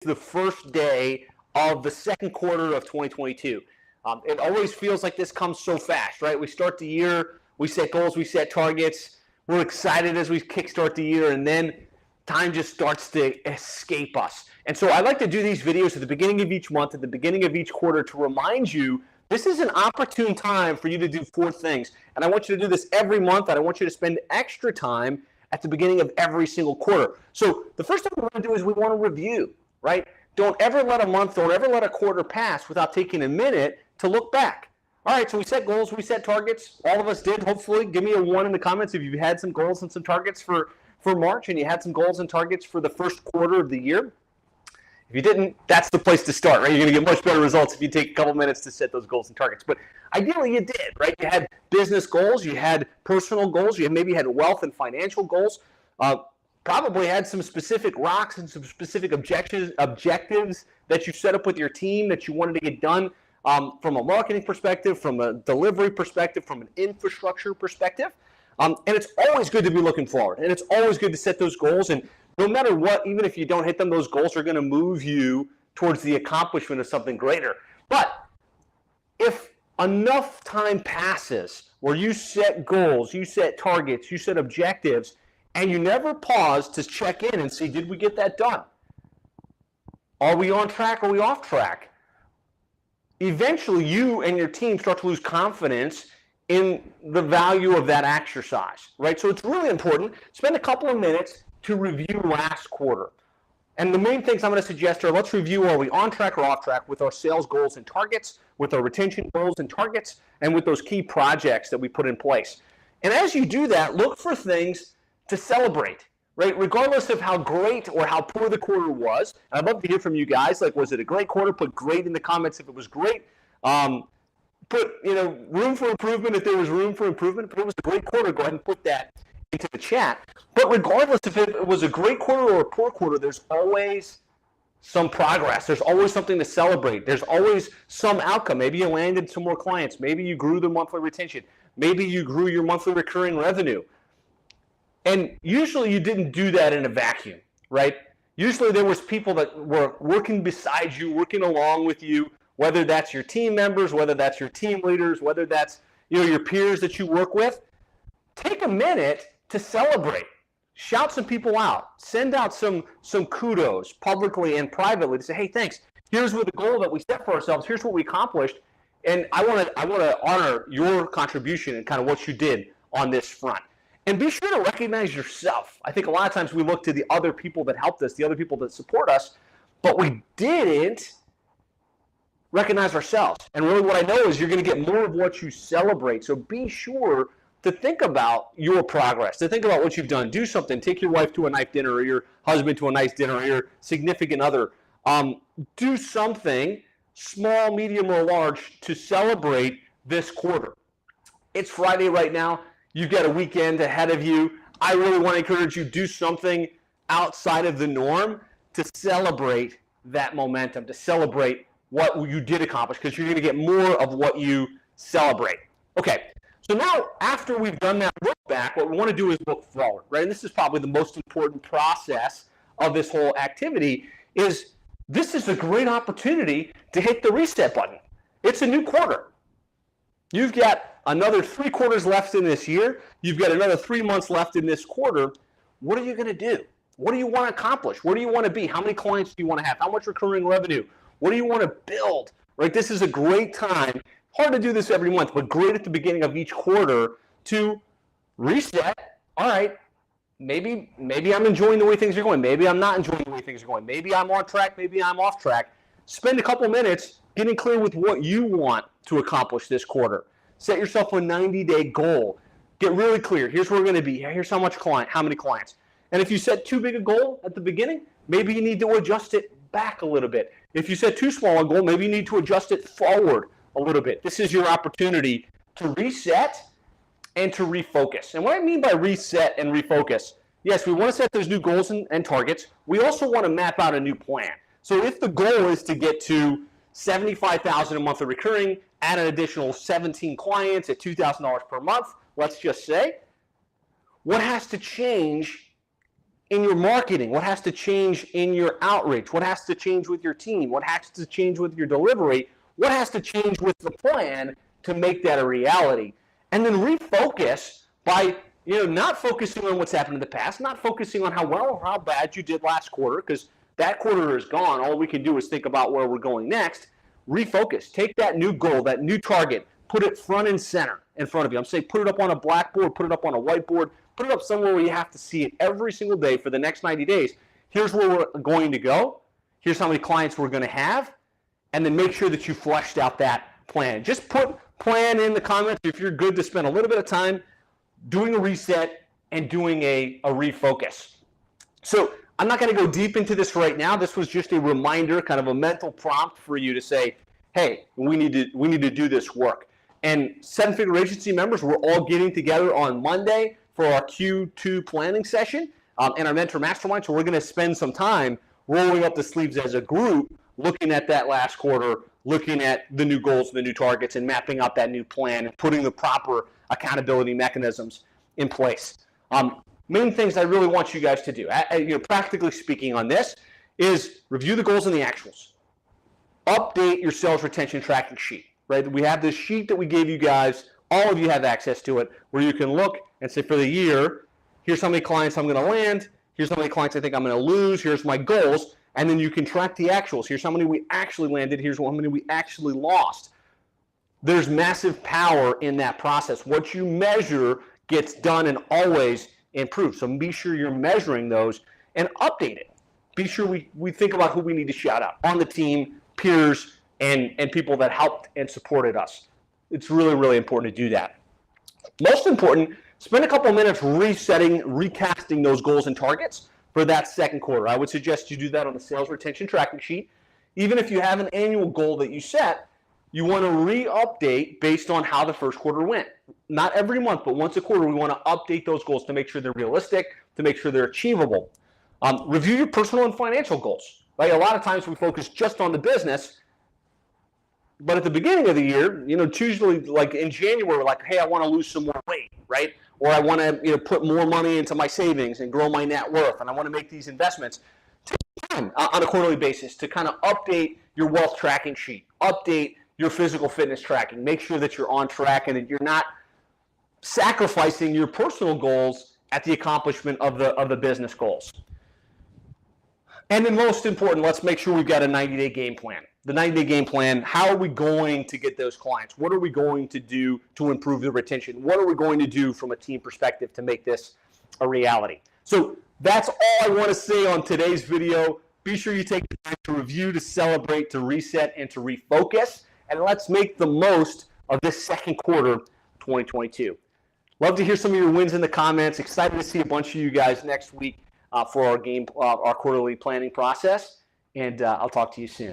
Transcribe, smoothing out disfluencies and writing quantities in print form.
the first day of the second quarter of 2022. It always feels like this comes so fast, right? We start the year, we set goals, we set targets. We're excited as we kickstart the year, and then time just starts to escape us. And so I like to do these videos at the beginning of each month, at the beginning of each quarter, to remind you this is an opportune time for you to do 4 things. And I want you to do this every month, and I want you to spend extra time at the beginning of every single quarter. So the first thing we want to do is we want to review, right? Don't ever let a month, don't ever let a quarter pass without taking a minute to look back. All right, so we set goals, we set targets. All of us did, hopefully. Give me a 1 in the comments if you've had some goals and some targets for March and you had some goals and targets for the first quarter of the year. If you didn't, that's the place to start, right? You're going to get much better results if you take a couple minutes to set those goals and targets. But ideally you did, right? You had business goals, you had personal goals, you maybe had wealth and financial goals, probably had some specific rocks and some specific objectives that you set up with your team that you wanted to get done from a marketing perspective, from a delivery perspective, from an infrastructure perspective. And it's always good to be looking forward, and it's always good to set those goals. And no matter what, even if you don't hit them, those goals are going to move you towards the accomplishment of something greater. But if enough time passes where you set goals, you set targets, you set objectives, and you never pause to check in and see, did we get that done? Are we on track? Are we off track? Eventually, you and your team start to lose confidence in the value of that exercise, right? So it's really important. Spend a couple of minutes to review last quarter. And the main things I'm going to suggest are, let's review, are we on track or off track with our sales goals and targets, with our retention goals and targets, and with those key projects that we put in place. And as you do that, look for things to celebrate, right? Regardless of how great or how poor the quarter was. And I'd love to hear from you guys, like, was it a great quarter? Put great in the comments if it was great. Put, room for improvement if there was room for improvement. If it was a great quarter, go ahead and put that into the chat. But regardless if it was a great quarter or a poor quarter, there's always some progress. There's always something to celebrate. There's always some outcome. Maybe you landed some more clients. Maybe you grew the monthly retention. Maybe you grew your monthly recurring revenue. And usually you didn't do that in a vacuum, right? Usually there was people that were working beside you, working along with you, whether that's your team members, whether that's your team leaders, whether that's your peers that you work with. Take a minute to celebrate. Shout some people out. Send out some kudos publicly and privately to say, hey, thanks. Here's what the goal that we set for ourselves. Here's what we accomplished. And I want to honor your contribution and kind of what you did on this front. And be sure to recognize yourself. I think a lot of times we look to the other people that helped us, the other people that support us, but we didn't recognize ourselves. And really what I know is you're going to get more of what you celebrate. So be sure to think about your progress, to think about what you've done. Do something. Take your wife to a nice dinner, or your husband to a nice dinner, or your significant other. Do something, small, medium, or large, to celebrate this quarter. It's Friday right now. You've got a weekend ahead of you. I really want to encourage you to do something outside of the norm to celebrate that momentum, to celebrate what you did accomplish, because you're going to get more of what you celebrate. Okay, so now after we've done that look back, what we want to do is look forward, right? And this is probably the most important process of this whole activity. Is this is a great opportunity to hit the reset button. It's a new quarter. You've got another 3 quarters left in this year. You've got another 3 months left in this quarter. What are you going to do? What do you want to accomplish? Where do you want to be? How many clients do you want to have? How much recurring revenue? What do you want to build? Right? This is a great time. Hard to do this every month, but great at the beginning of each quarter to reset. All right, maybe I'm enjoying the way things are going. Maybe I'm not enjoying the way things are going. Maybe I'm on track. Maybe I'm off track. Spend a couple minutes getting clear with what you want to accomplish this quarter. Set yourself a 90-day goal. Get really clear. Here's where we're going to be. Here's how many clients. And if you set too big a goal at the beginning, maybe you need to adjust it back a little bit. If you set too small a goal, maybe you need to adjust it forward a little bit. This is your opportunity to reset and to refocus. And what I mean by reset and refocus, yes, we want to set those new goals and targets. We also want to map out a new plan. So if the goal is to get to $75,000 a month of recurring, add an additional 17 clients at $2,000 per month, let's just say, what has to change in your marketing? What has to change in your outreach? What has to change with your team? What has to change with your delivery? What has to change with the plan to make that a reality? And then refocus by not focusing on what's happened in the past, not focusing on how well or how bad you did last quarter, because that quarter is gone. All we can do is think about where we're going next. Refocus. Take that new goal, that new target, put it front and center in front of you. I'm saying put it up on a blackboard, put it up on a whiteboard, put it up somewhere where you have to see it every single day for the next 90 days. Here's where we're going to go. Here's how many clients we're going to have. And then make sure that you fleshed out that plan. Just put plan in the comments if you're good to spend a little bit of time doing a reset and doing a refocus. So I'm not going to go deep into this right now. This was just a reminder, kind of a mental prompt for you to say, hey, we need to do this work. And Seven Figure Agency members, we're all getting together on Monday for our Q2 planning session and our Mentor Mastermind. So we're going to spend some time rolling up the sleeves as a group, looking at that last quarter, looking at the new goals, the new targets, and mapping out that new plan and putting the proper accountability mechanisms in place. Main things I really want you guys to do, practically speaking on this, is review the goals and the actuals. Update your sales retention tracking sheet, right? We have this sheet that we gave you guys. All of you have access to it, where you can look and say for the year, here's how many clients I'm going to land. Here's how many clients I think I'm going to lose. Here's my goals. And then you can track the actuals. Here's how many we actually landed. Here's how many we actually lost. There's massive power in that process. What you measure gets done and always improved. So be sure you're measuring those and update it. Be sure we think about who we need to shout out on the team, peers, and people that helped and supported us. It's really, really important to do that. Most important, spend a couple minutes resetting, recasting those goals and targets for that second quarter. I would suggest you do that on the sales retention tracking sheet. Even if you have an annual goal that you set, you want to re-update based on how the first quarter went. Not every month, but once a quarter, we want to update those goals to make sure they're realistic, to make sure they're achievable. Review your personal and financial goals. Right? A lot of times we focus just on the business, but at the beginning of the year, it's usually like in January, we're like, hey, I want to lose some more weight, right? Or I want to put more money into my savings and grow my net worth, and I want to make these investments. Take time on a quarterly basis to kind of update your wealth tracking sheet, update your physical fitness tracking, make sure that you're on track and that you're not sacrificing your personal goals at the accomplishment of the business goals. And then most important, let's make sure we've got a 90-day game plan. The 90-day game plan, how are we going to get those clients? What are we going to do to improve the retention? What are we going to do from a team perspective to make this a reality? So that's all I want to say on today's video. Be sure you take the time to review, to celebrate, to reset, and to refocus. And let's make the most of this second quarter 2022. Love to hear some of your wins in the comments. Excited to see a bunch of you guys next week for our quarterly planning process. And I'll talk to you soon.